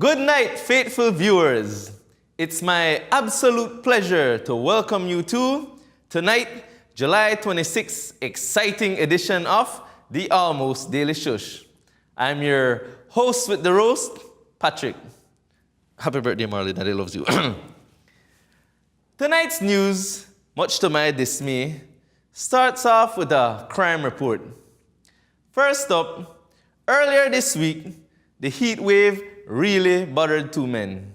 Good night, faithful viewers. It's my absolute pleasure to welcome you to tonight, July 26th, exciting edition of the Almost Daily Shush. I'm your host with the roast, Patrick. Happy birthday, Marley. Daddy loves you. Tonight's news, much to my dismay, starts off with a crime report. First up, earlier this week, the heat wave really bothered two men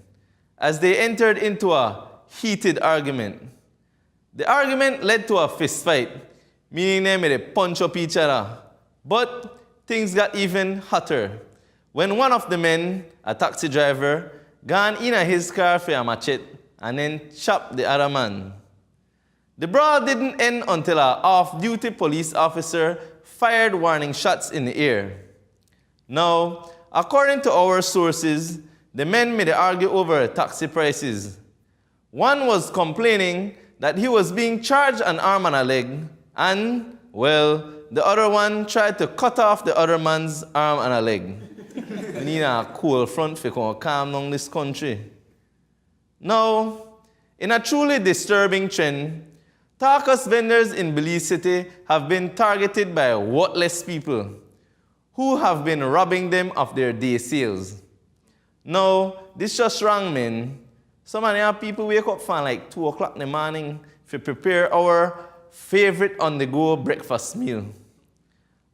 as they entered into a heated argument. The argument led to a fist fight, meaning they made a punch up each other. But things got even hotter when one of the men, a taxi driver, gone in his car for a machete and then chopped the other man. The brawl didn't end until an off-duty police officer fired warning shots in the air. Now, according to our sources, the men made argue over taxi prices. One was complaining that he was being charged an arm and a leg, and, well, the other one tried to cut off the other man's arm and a leg. We need a cool front for calm down this country. Now, in a truly disturbing trend, tacos vendors in Belize City have been targeted by worthless people who have been robbing them of their day sales. Now, this just wrong, man. Some of the people wake up from like 2 o'clock in the morning to prepare our favorite on-the-go breakfast meal.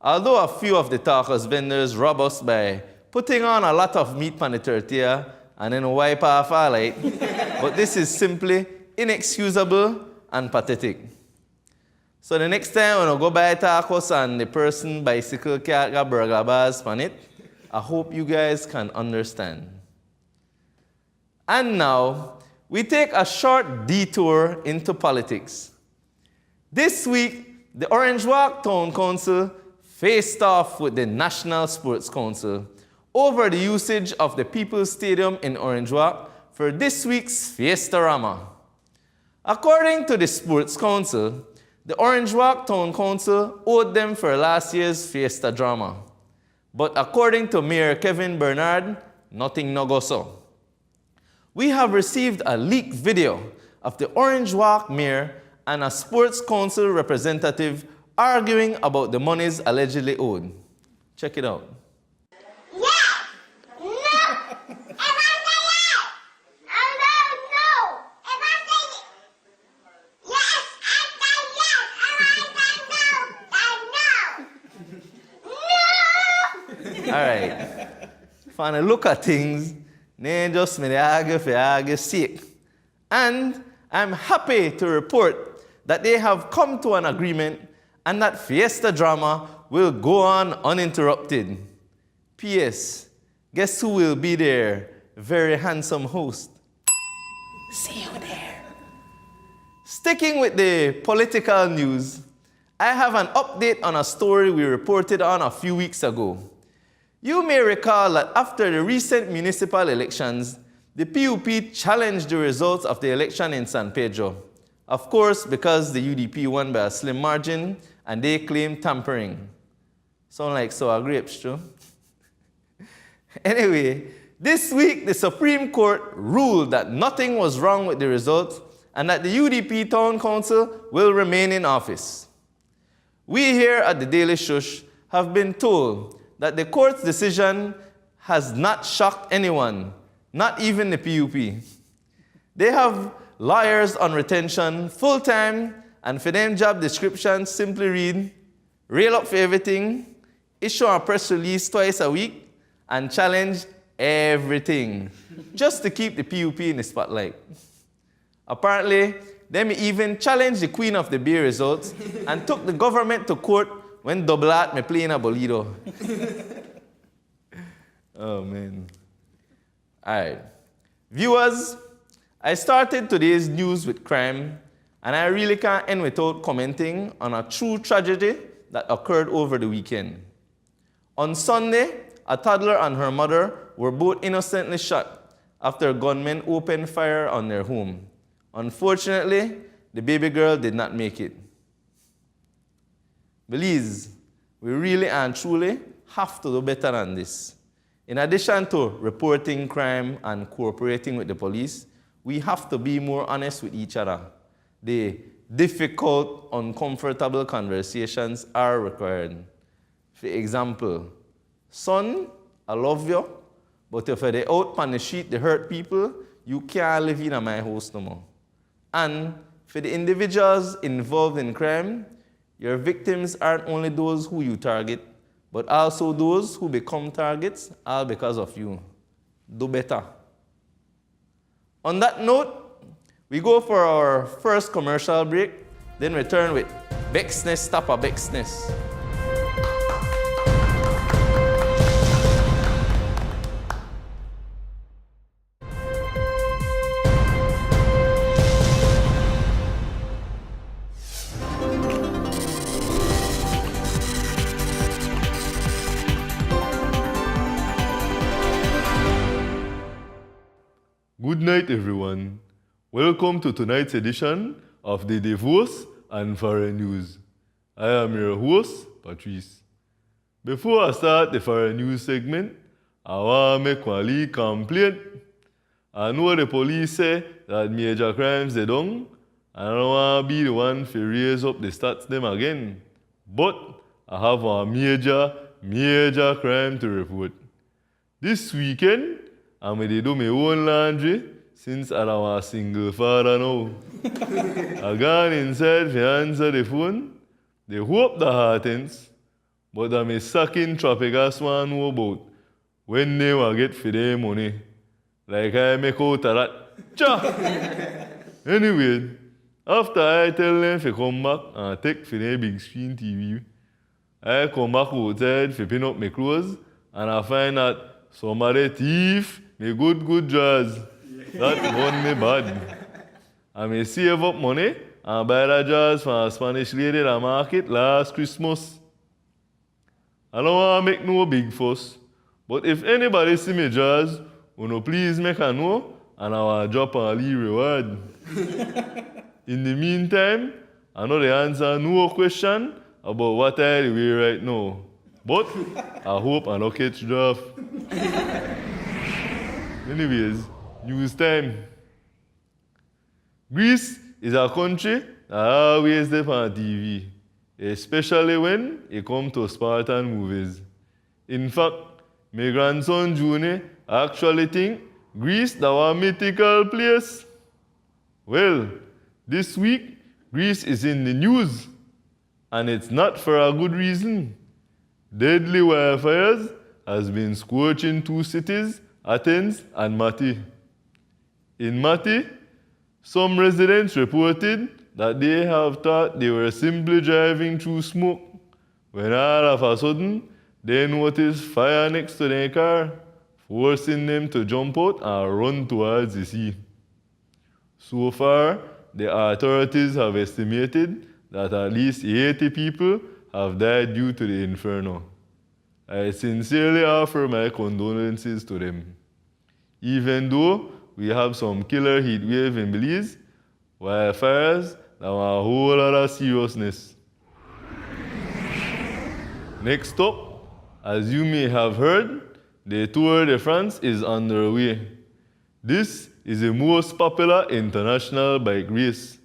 Although a few of the tacos vendors rob us by putting on a lot of meat on the tortilla and then wipe off our light, but this is simply inexcusable and pathetic. So the next time when I go buy tacos and the person bicycle can't got burger bars on it, I hope you guys can understand. And now, we take a short detour into politics. This week, the Orange Walk Town Council faced off with the National Sports Council over the usage of the People's Stadium in Orange Walk for this week's Fiesta-Rama. According to the Sports Council, the Orange Walk Town Council owed them for last year's Fiesta drama. But according to Mayor Kevin Bernard, nothing no go so. We have received a leaked video of the Orange Walk mayor and a Sports Council representative arguing about the monies allegedly owed. Check it out. All right. If I look at things, they just made argue for argue's sake. And I'm happy to report that they have come to an agreement and that Fiesta drama will go on uninterrupted. P.S. Guess who will be their very handsome host? See you there. Sticking with the political news, I have an update on a story we reported on a few weeks ago. You may recall that after the recent municipal elections, the PUP challenged the results of the election in San Pedro. Of course, because the UDP won by a slim margin and they claimed tampering. Sound like sour grapes, true? Anyway, this week the Supreme Court ruled that nothing was wrong with the results and that the UDP Town Council will remain in office. We here at the Daily Shush have been told that the court's decision has not shocked anyone, not even the PUP. They have lawyers on retention full-time, and for them job descriptions simply read, rail up for everything, issue a press release twice a week, and challenge everything, just to keep the PUP in the spotlight. Apparently, they may even challenge the Queen of the Beer results and took the government to court when Double Art me playing a bolido. Oh, man. All right. Viewers, I started today's news with crime, and I really can't end without commenting on a true tragedy that occurred over the weekend. On Sunday, a toddler and her mother were both innocently shot after gunmen opened fire on their home. Unfortunately, the baby girl did not make it. Belize, we really and truly have to do better than this. In addition to reporting crime and cooperating with the police, we have to be more honest with each other. The difficult, uncomfortable conversations are required. For example, son, I love you, but if they out on the street, they hurt people, you can't live in my house no more. And for the individuals involved in crime, your victims aren't only those who you target, but also those who become targets, all because of you. Do better. On that note, we go for our first commercial break, then return with Bexness Tapa Bexness. Good night, everyone. Welcome to tonight's edition of the Divorce and Foreign News. I am your host, Patrice. Before I start the Foreign News segment, I want to make one legal complaint. I know the police say that major crimes they done, and I don't want to be the one to raise up the stats them again. But I have a major crime to report. This weekend, I'm going to do my own laundry since I'm a single father now. I gone inside to answer the phone. They hope the heartens, but I'm a sucking tropical man know about when they will get for their money. Like I make out of that. Cha! Anyway, after I tell them to come back and take for their big screen TV, I come back outside to pin up my clothes and I find that somebody thief me good jars. That won me bad. I may save up money and buy the jars from a Spanish lady at the market last Christmas. I don't want to make no big fuss, but if anybody see me jars, no please make a know and I will drop a little reward. In the meantime, I know the answer no question about what I wear right now. But I hope I don't catch draft. Anyways, news time. Greece is a country that always there on TV, especially when it comes to Spartan movies. In fact, my grandson Junior actually think Greece is a mythical place. Well, this week, Greece is in the news, and it's not for a good reason. Deadly wildfires has been scorching two cities, Athens and Mati. In Mati, some residents reported that they have thought they were simply driving through smoke, when all of a sudden they noticed fire next to their car, forcing them to jump out and run towards the sea. So far, the authorities have estimated that at least 80 people have died due to the inferno. I sincerely offer my condolences to them. Even though we have some killer heat wave in Belize, wildfires have a whole lot of seriousness. Next up, as you may have heard, the Tour de France is underway. This is the most popular international bike race.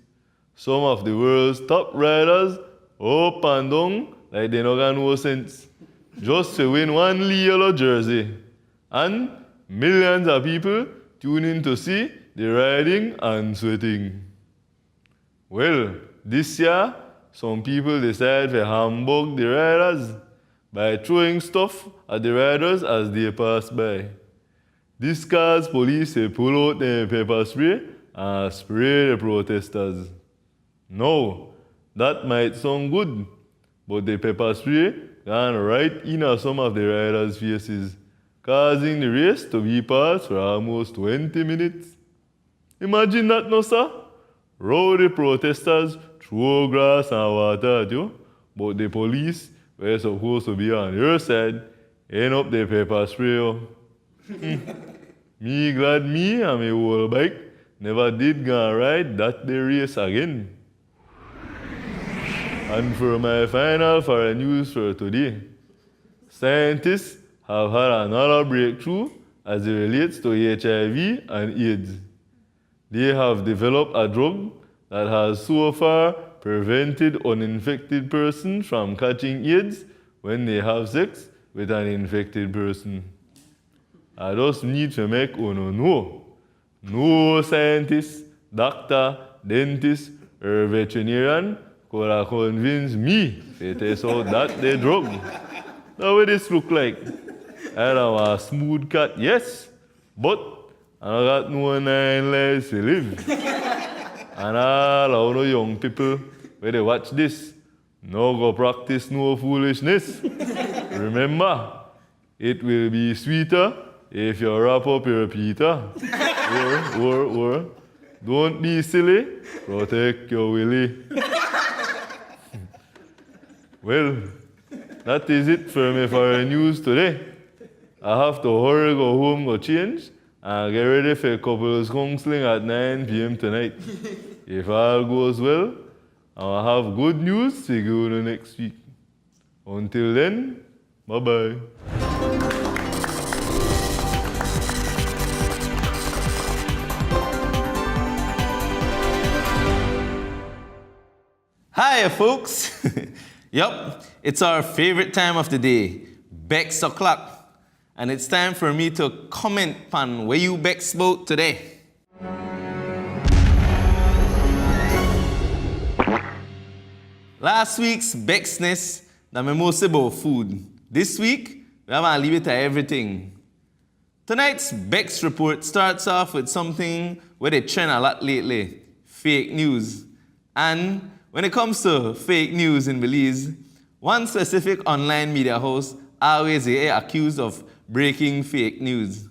Some of the world's top riders up and down like they don't got no sense, just to win one yellow jersey. And millions of people tune in to see the riding and sweating. Well, this year, some people decided to humbug the riders by throwing stuff at the riders as they pass by. This caused police to pull out their pepper spray and spray the protesters. Now, that might sound good, but the pepper spray gone right into some of the riders' faces, causing the race to be paused for almost 20 minutes. Imagine that, no sir? Rowdy protesters throw grass and water at you, but the police were supposed to be on your side, end up the pepper spray. Me glad me and my whole bike never did go ride that day race again. And for my final foreign news for today, scientists have had another breakthrough as it relates to HIV and AIDS. They have developed a drug that has so far prevented uninfected persons from catching AIDS when they have sex with an infected person. I just need to make uno know. No scientist, doctor, dentist, or veterinarian could have convinced me to test out that they drug. Now what this look like? I have a smooth cat, yes, but I got no 9 lives to live. And all of the young people, when they watch this, no go practice no foolishness. Remember, it will be sweeter if you wrap up your Peter. Or, don't be silly, protect your willy. Well, that is it for me for the news today. I have to hurry, go home, go change, and get ready for couples counseling at 9 p.m. tonight. If all goes well, I'll have good news to go to next week. Until then, bye-bye. Hiya, folks. Yup, it's our favorite time of the day, Bex o'clock. And it's time for me to comment on where you Bex about today. Last week's Bexness, that me mostly about food. This week, we have to leave it to everything. Tonight's Bex report starts off with something where they trend a lot lately, fake news. And when it comes to fake news in Belize, one specific online media house always get accused of breaking fake news.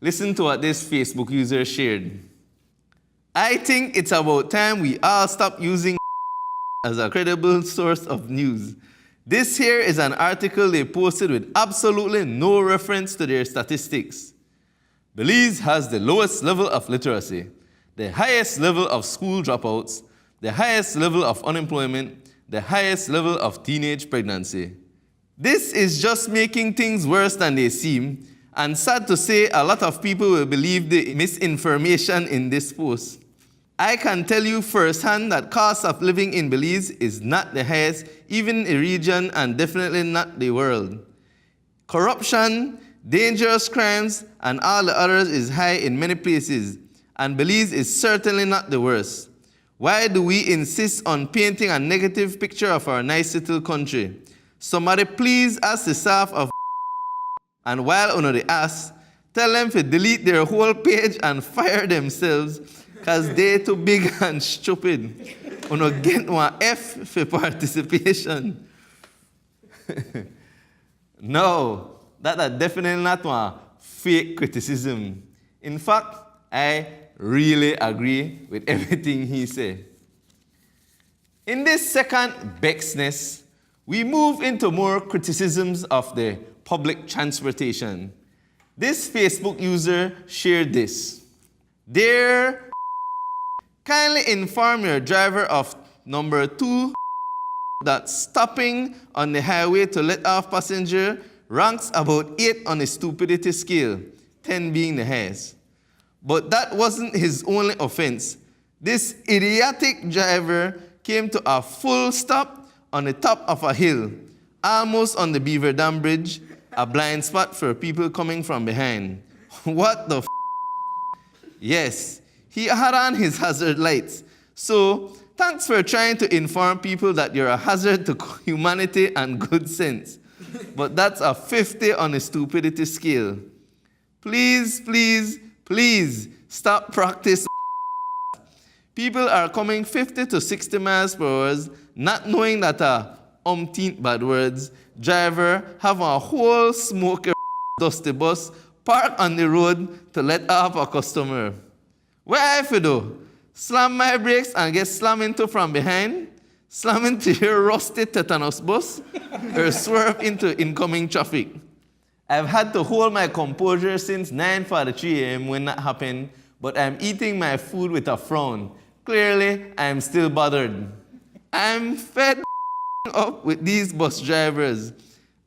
Listen to what this Facebook user shared. I think it's about time we all stop using as a credible source of news. This here is an article they posted with absolutely no reference to their statistics. Belize has the lowest level of literacy, the highest level of school dropouts, the highest level of unemployment, the highest level of teenage pregnancy. This is just making things worse than they seem, and sad to say, a lot of people will believe the misinformation in this post. I can tell you firsthand that cost of living in Belize is not the highest, even in the region, and definitely not the world. Corruption, dangerous crimes, and all the others is high in many places, and Belize is certainly not the worst. Why do we insist on painting a negative picture of our nice little country? Somebody please ask the staff of and while on the ask, tell them to delete their whole page and fire themselves, because they're too big and stupid. Uno get one F for participation. No, that's definitely not one fake criticism. In fact, I really agree with everything he said. In this second Bexness, we move into more criticisms of the public transportation. This Facebook user shared this. Dear, kindly inform your driver of number 2 that stopping on the highway to let off passenger ranks about 8 on the stupidity scale, 10 being the highest. But that wasn't his only offense. This idiotic driver came to a full stop on the top of a hill, almost on the Beaver Dam Bridge, a blind spot for people coming from behind. What the f***? Yes, he had on his hazard lights. So, thanks for trying to inform people that you're a hazard to humanity and good sense. But that's a 50 on the stupidity scale. Please, please, please stop practice. People are coming 50 to 60 miles per hour, not knowing that a bad words, driver have a whole smoky dusty bus parked on the road to let off a customer. What I for do? Slam my brakes and get slammed into from behind? Slam into your rusty tetanus bus? Or swerve into incoming traffic? I've had to hold my composure since 9:43 a.m. when that happened, but I'm eating my food with a frown. Clearly, I'm still bothered. I'm fed up with these bus drivers.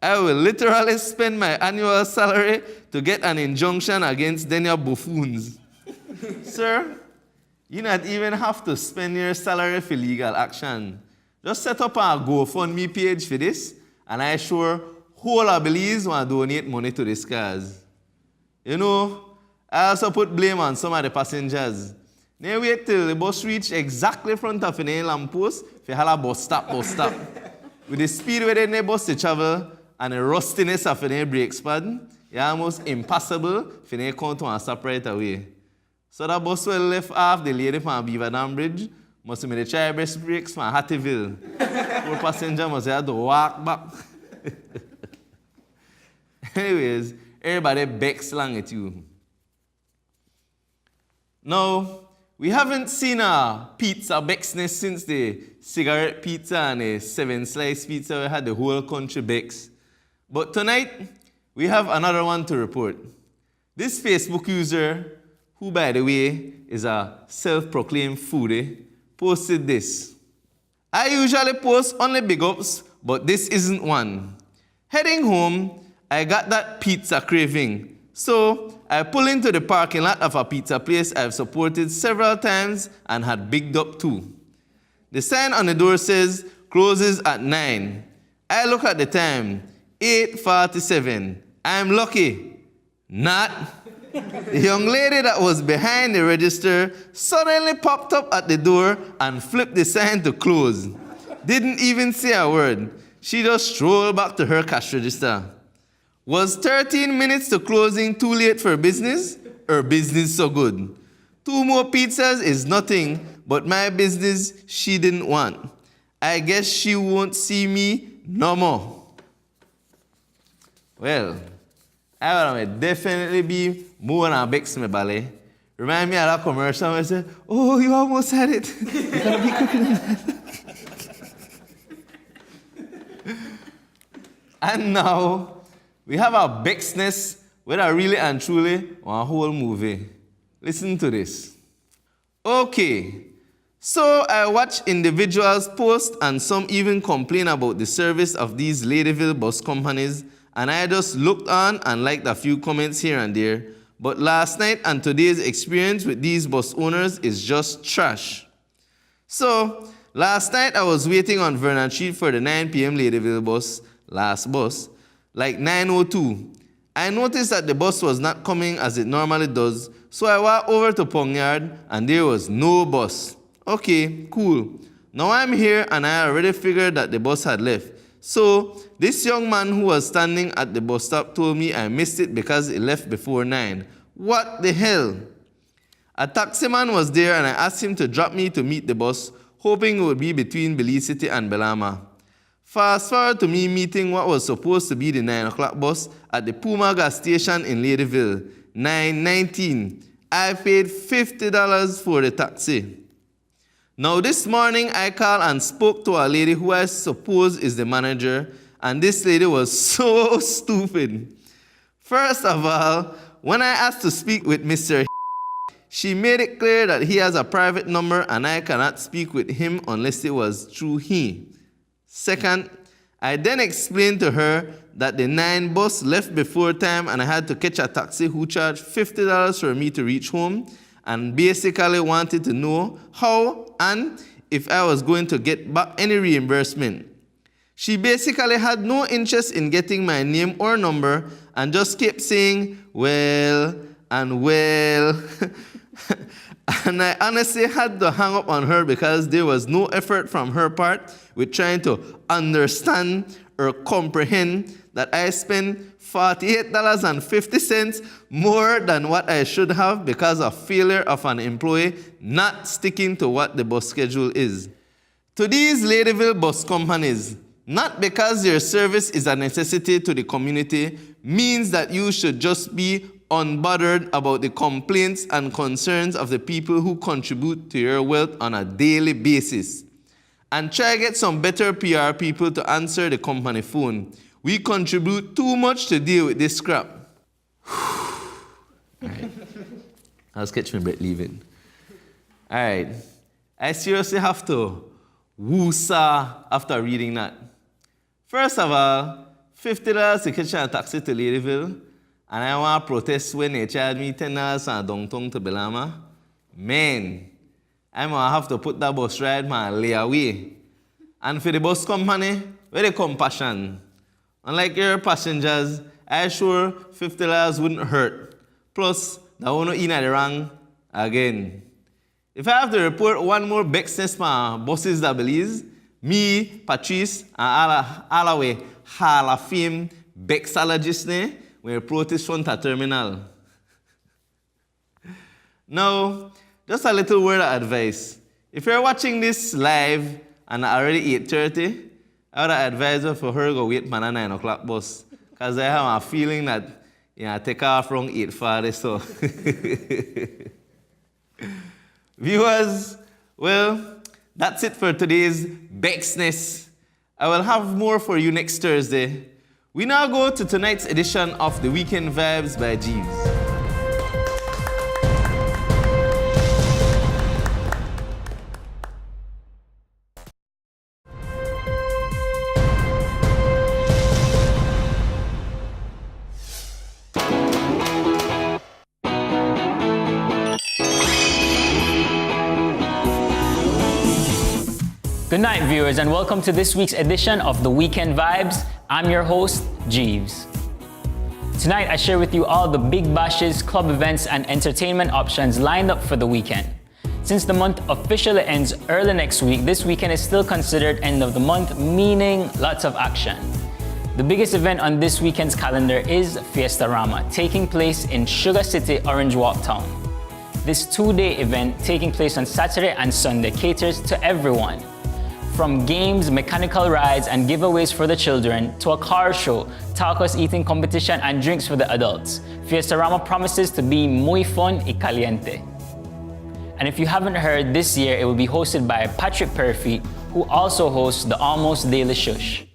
I will literally spend my annual salary to get an injunction against them buffoons. Sir, you not even have to spend your salary for legal action. Just set up a GoFundMe page for this, and I sure whole of Belize want to donate money to this cause. You know, I also put blame on some of the passengers. They wait till the bus reach exactly front of the lamppost for hala bus stop. With the speed where the bus to travel and the rustiness of the brakes pad, it's almost impossible for them to come to and stop right away. So the bus will left off the lady from Beaver Dam Bridge, must have made the try best brakes from Hattieville. Poor passenger must have to walk back. Anyways, everybody begs along at you. Now, we haven't seen a pizza Bexness since the cigarette pizza and the 7-slice pizza. We had the whole country Bex. But tonight, we have another one to report. This Facebook user, who by the way is a self-proclaimed foodie, posted this. I usually post only big ups, but this isn't one. Heading home, I got that pizza craving. So I pull into the parking lot of a pizza place I've supported several times and had bigged up too. The sign on the door says, closes at 9. I look at the time, 8:47. I'm lucky. Not. The young lady that was behind the register suddenly popped up at the door and flipped the sign to close. Didn't even say a word. She just strolled back to her cash register. Was 13 minutes to closing too late for business, or business so good? 2 more pizzas is nothing, but my business she didn't want. I guess she won't see me no more. Well, I would definitely be more than a Bex me ballet. Remind me of that commercial where I said, oh, you almost had it. You gotta be quicker than that. And now, we have a Bexness with a really and truly one whole movie. Listen to this. Okay, so I watch individuals post and some even complain about the service of these Ladyville bus companies, and I just looked on and liked a few comments here and there. But last night and today's experience with these bus owners is just trash. So, last night I was waiting on Vernon Street for the 9 p.m. Ladyville bus, last bus, like 9:02. I noticed that the bus was not coming as it normally does, so I walked over to Pong Yard and there was no bus. Okay, cool. Now I'm here and I already figured that the bus had left. So this young man who was standing at the bus stop told me I missed it because it left before 9. What the hell? A taxi man was there and I asked him to drop me to meet the bus, hoping it would be between Belize City and Belama. Fast forward to me meeting what was supposed to be the 9 o'clock bus at the Puma gas station in Ladyville, 9:19. I paid $50 for the taxi. Now this morning I called and spoke to a lady who I suppose is the manager, and this lady was so stupid. First of all, when I asked to speak with Mr. she made it clear that he has a private number and I cannot speak with him unless it was through he. Second, I then explained to her that the 9 bus left before time and I had to catch a taxi who charged $50 for me to reach home, and basically wanted to know how and if I was going to get back any reimbursement. She basically had no interest in getting my name or number and just kept saying, well, and well. And I honestly had to hang up on her because there was no effort from her part with trying to understand or comprehend that I spent $48.50 more than what I should have because of failure of an employee not sticking to what the bus schedule is. To these Ladyville bus companies, not because their service is a necessity to the community means that you should just be unbothered about the complaints and concerns of the people who contribute to your wealth on a daily basis. And try to get some better PR people to answer the company phone. We contribute too much to deal with this crap. Alright. I'll sketch my breath leaving. Alright. I seriously have to woo-saw after reading that. First of all, $50 ticket and taxi to Ladyville, and I want to protest when they charge me $10 and downtown to Belama. Man, I'm going to have to put that bus ride, man, lay away. And for the bus company, where the compassion? Unlike your passengers, I sure $50 wouldn't hurt. Plus, that won't in at the wrong again. If I have to report one more Bexness buses that Belize, me, Patrice, and all way Hall of Fame Bexologist, we protest front at terminal. Now, just a little word of advice. If you're watching this live and already 8:30, I would advise you for her to go wait for a 9 o'clock bus. Because I have a feeling that I take off from 8:40, so. Viewers, well, that's it for today's Bexness. I will have more for you next Thursday. We now go to tonight's edition of The Weekend Vibes by Jeeves. Good night, viewers, and welcome to this week's edition of The Weekend Vibes. I'm your host, Jeeves. Tonight, I share with you all the big bashes, club events, and entertainment options lined up for the weekend. Since the month officially ends early next week, this weekend is still considered end of the month, meaning lots of action. The biggest event on this weekend's calendar is Fiesta Rama, taking place in Sugar City, Orange Walk Town. This two-day event, taking place on Saturday and Sunday, caters to everyone. From games, mechanical rides, and giveaways for the children, to a car show, tacos eating competition, and drinks for the adults, Fiesta Rama promises to be muy fun y caliente. And if you haven't heard, this year it will be hosted by Patrick Perfeet, who also hosts the almost daily Shush.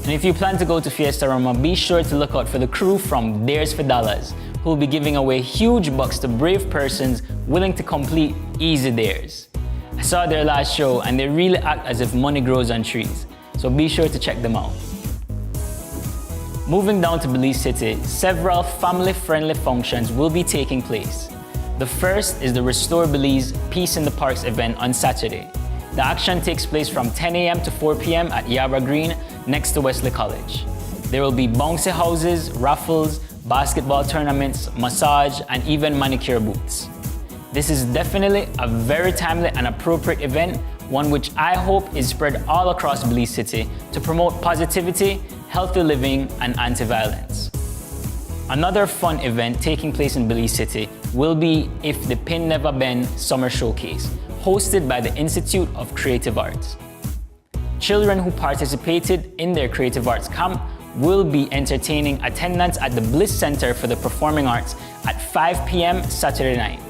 And if you plan to go to Fiesta Rama, be sure to look out for the crew from Dares for Dollars, who will be giving away huge bucks to brave persons willing to complete easy dares. I saw their last show and they really act as if money grows on trees, so be sure to check them out. Moving down to Belize City, several family-friendly functions will be taking place. The first is the Restore Belize Peace in the Parks event on Saturday. The action takes place from 10 a.m. to 4 p.m. at Yabra Green next to Wesley College. There will be bouncy houses, raffles, basketball tournaments, massage, and even manicure booths. This is definitely a very timely and appropriate event, one which I hope is spread all across Belize City to promote positivity, healthy living, and anti-violence. Another fun event taking place in Belize City will be If the Pin Never Bend Summer Showcase, hosted by the Institute of Creative Arts. Children who participated in their creative arts camp will be entertaining attendants at the Bliss Center for the Performing Arts at 5 p.m. Saturday night.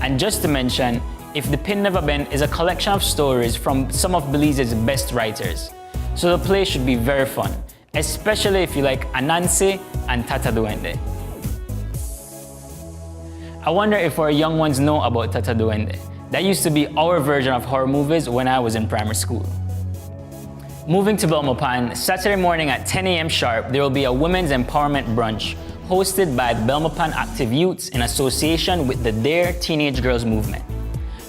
And just to mention, If the Pin Never Bend is a collection of stories from some of Belize's best writers. So the play should be very fun, especially if you like Anansi and Tata Duende. I wonder if our young ones know about Tata Duende. That used to be our version of horror movies when I was in primary school. Moving to Belmopan, Saturday morning at 10 a.m. sharp, there will be a women's empowerment brunch hosted by the Belmopan Active Youths in association with the Dare Teenage Girls Movement.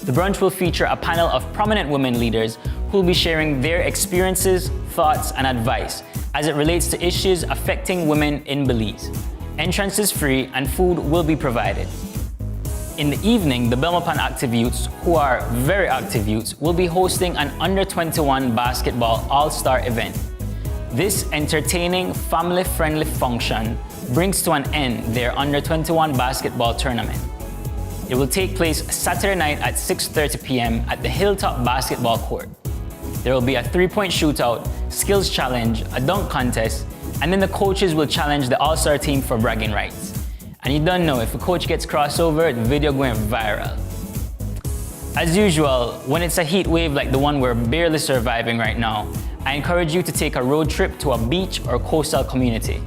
The brunch will feature a panel of prominent women leaders who will be sharing their experiences, thoughts, and advice as it relates to issues affecting women in Belize. Entrance is free and food will be provided. In the evening, the Belmopan Active Youths, who are very active youths, will be hosting an under-21 basketball all-star event. This entertaining, family-friendly function brings to an end their under-21 basketball tournament. It will take place Saturday night at 6:30 p.m. at the Hilltop Basketball Court. There will be a three-point shootout, skills challenge, a dunk contest, and then the coaches will challenge the all-star team for bragging rights. And you don't know, if a coach gets crossover, the video going viral. As usual, when it's a heat wave like the one we're barely surviving right now, I encourage you to take a road trip to a beach or coastal community.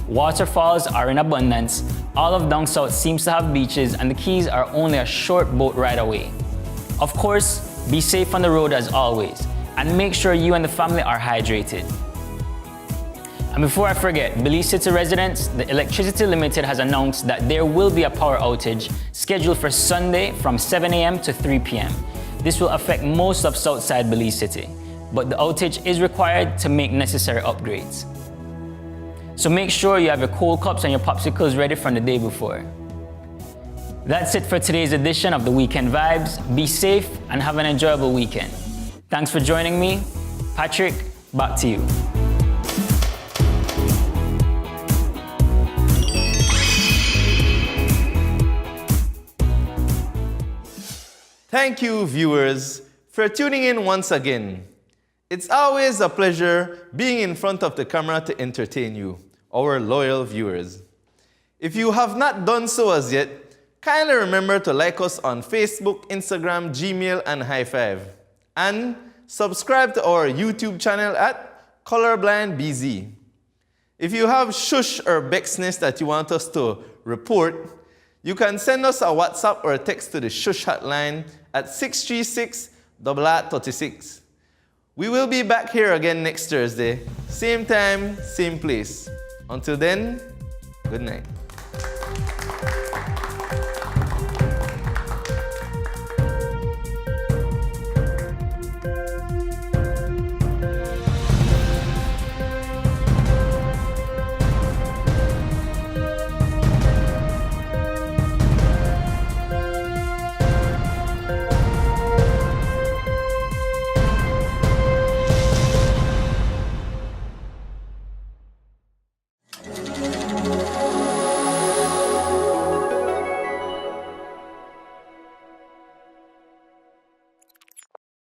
Waterfalls are in abundance, all of down south seems to have beaches, and the Keys are only a short boat ride away. Of course, be safe on the road as always, and make sure you and the family are hydrated. And before I forget, Belize City residents, the Electricity Limited has announced that there will be a power outage scheduled for Sunday from 7 a.m. to 3 p.m. This will affect most of Southside Belize City, but the outage is required to make necessary upgrades. So make sure you have your cold cups and your popsicles ready from the day before. That's it for today's edition of the Weekend Vibes. Be safe and have an enjoyable weekend. Thanks for joining me. Patrick, back to you. Thank you, viewers, for tuning in once again. It's always a pleasure being in front of the camera to entertain you, our loyal viewers. If you have not done so as yet, kindly remember to like us on Facebook, Instagram, Gmail, and High Five. And subscribe to our YouTube channel at ColorblindBZ. If you have shush or Bexness that you want us to report, you can send us a WhatsApp or a text to the Shush hotline at 636-36. We will be back here again next Thursday, same time, same place. Until then, good night.